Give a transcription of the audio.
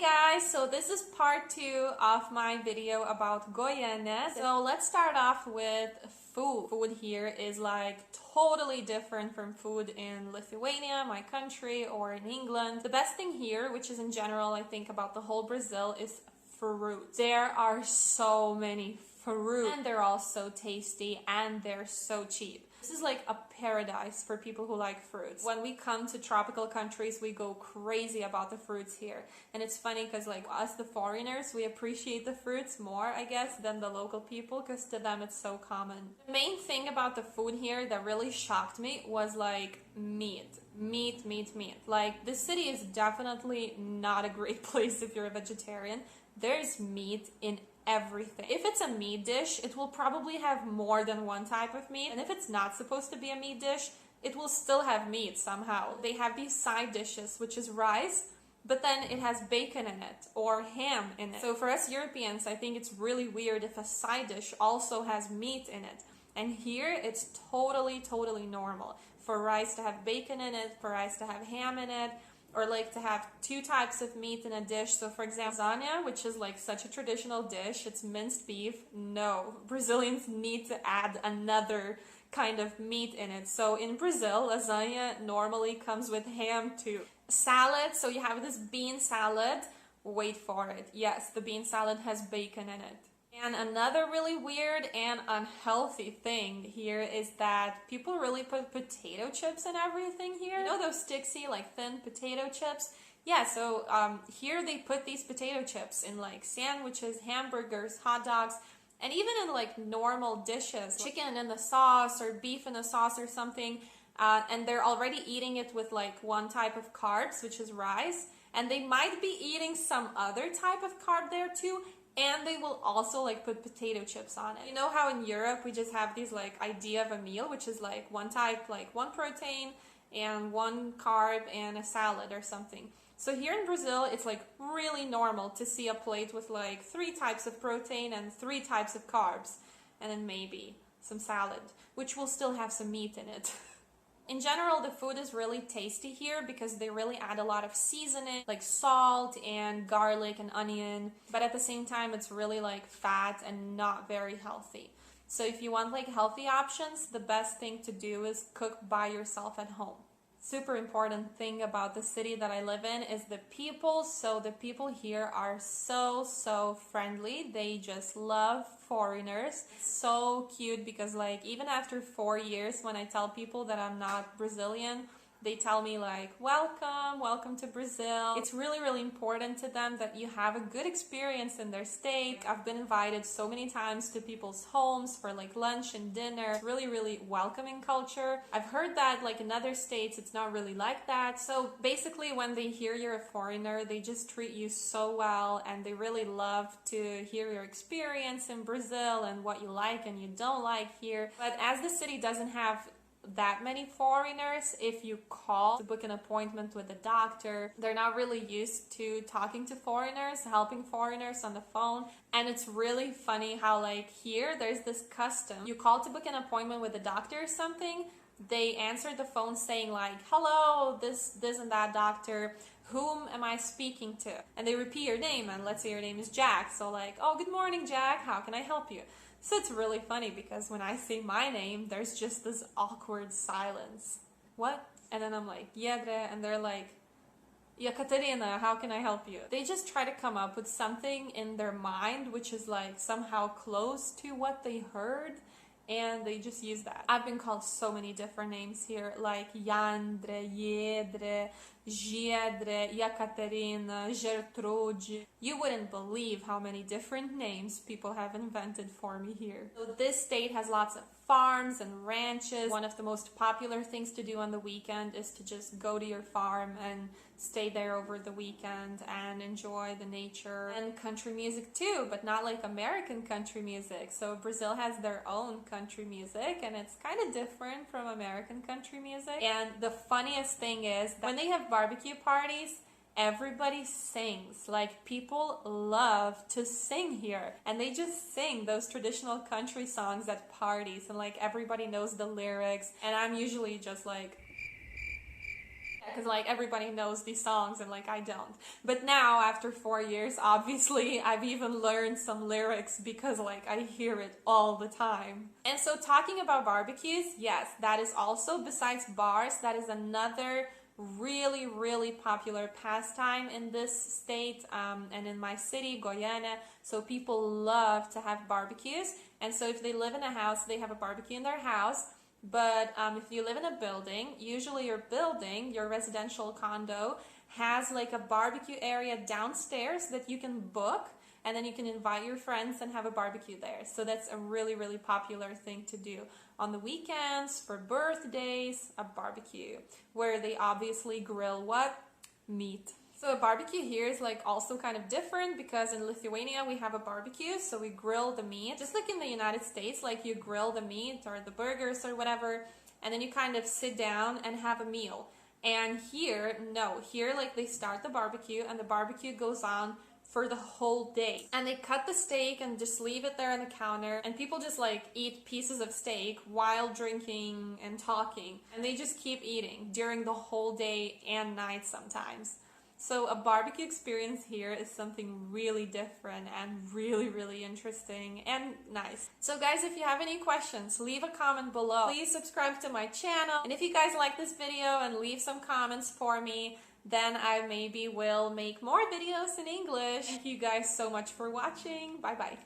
Hey guys, so this is part 2 of my video about Goiânia. So let's start off with food. Food here is like totally different from food in Lithuania, my country, or in England. The best thing here, which is in general I think about the whole Brazil, is fruit. There are so many fruit and they're all so tasty and they're so cheap. This is like a paradise for people who like fruits. When we come to tropical countries, we go crazy about the fruits here. And it's funny because like us, the foreigners, we appreciate the fruits more, I guess, than the local people because to them it's so common. The main thing about the food here that really shocked me was like meat. Like this city is definitely not a great place if you're a vegetarian. There's meat in everything. If it's a meat dish, it will probably have more than one type of meat, and if it's not supposed to be a meat dish, it will still have meat somehow. They have these side dishes, which is rice, but then it has bacon in it or ham in it. So for us Europeans, I think it's really weird if a side dish also has meat in it. And here it's totally normal for rice to have bacon in it, for rice to have ham in it, or like to have two types of meat in a dish. So for example, lasagna, which is like such a traditional dish, it's minced beef. No, Brazilians need to add another kind of meat in it. So in Brazil, lasagna normally comes with ham too. Salad, so you have this bean salad. Wait for it. Yes, the bean salad has bacon in it. And another really weird and unhealthy thing here is that people really put potato chips in everything here. You know those sticksy, like thin potato chips? Yeah, so here they put these potato chips in like sandwiches, hamburgers, hot dogs, and even in like normal dishes. Chicken in the sauce or beef in the sauce or something. And they're already eating it with like one type of carbs, which is rice. And they might be eating some other type of carb there too. And they will also like put potato chips on it. You know how in Europe we just have these like idea of a meal, which is like one type, like one protein and one carb and a salad or something. So here in Brazil, it's like really normal to see a plate with like 3 types of protein and 3 types of carbs. And then maybe some salad, which will still have some meat in it. In general, the food is really tasty here because they really add a lot of seasoning, like salt and garlic and onion, but at the same time, it's really like fat and not very healthy. So if you want like healthy options, the best thing to do is cook by yourself at home. Super important thing about the city that I live in is the people. So the people here are so friendly. They just love foreigners. It's so cute because like even after 4 years, when I tell people that I'm not Brazilian, they tell me like, welcome to Brazil. It's really important to them that you have a good experience in their state. I've been invited so many times to people's homes for like lunch and dinner. It's really welcoming culture. I've heard that like in other states, it's not really like that. So basically when they hear you're a foreigner, they just treat you so well and they really love to hear your experience in Brazil and what you like and you don't like here. But as the city doesn't have that many foreigners, if you call to book an appointment with a doctor, they're not really used to talking to foreigners, helping foreigners on the phone. And it's really funny how like here there's this custom. You call to book an appointment with a doctor or something, they answer the phone saying like, hello, this and that doctor, whom am I speaking to? And they repeat your name, and let's say your name is Jack, so like, oh, good morning Jack, how can I help you? So it's really funny because when I say my name, there's just this awkward silence. What? And then I'm like, Yedre, and they're like, Yekaterina, how can I help you? They just try to come up with something in their mind which is like somehow close to what they heard, and they just use that. I've been called so many different names here, like Yandre, Yedre, Giedre, Yekaterina, Gertrude. You wouldn't believe how many different names people have invented for me here. So this state has lots of farms and ranches. One of the most popular things to do on the weekend is to just go to your farm and stay there over the weekend and enjoy the nature. And country music too, but not like American country music. So Brazil has their own country music and it's kind of different from American country music. And the funniest thing is that when they have barbecue parties, everybody sings. Like people love to sing here and they just sing those traditional country songs at parties and like everybody knows the lyrics, and I'm usually just like Because like everybody knows these songs and like I don't. But now after 4 years, obviously I've even learned some lyrics because like I hear it all the time. And so talking about barbecues, yes, that is also, besides bars, that is another really popular pastime in this state and in my city, Goiânia. So people love to have barbecues. And so if they live in a house, they have a barbecue in their house. But if you live in a building, usually your building, your residential condo, has like a barbecue area downstairs that you can book, and then you can invite your friends and have a barbecue there. So that's a really popular thing to do. On the weekends, for birthdays, a barbecue, where they obviously grill what? Meat. So a barbecue here is like also kind of different because in Lithuania we have a barbecue, so we grill the meat. Just like in the United States, like you grill the meat or the burgers or whatever, and then you kind of sit down and have a meal. And here, no, here like they start the barbecue and the barbecue goes on for the whole day. And they cut the steak and just leave it there on the counter, and people just like eat pieces of steak while drinking and talking. And they just keep eating during the whole day and night sometimes. So a barbecue experience here is something really different and really interesting and nice. So guys, if you have any questions, leave a comment below. Please subscribe to my channel. And if you guys like this video and leave some comments for me, then I maybe will make more videos in English. Thank you guys so much for watching. Bye bye.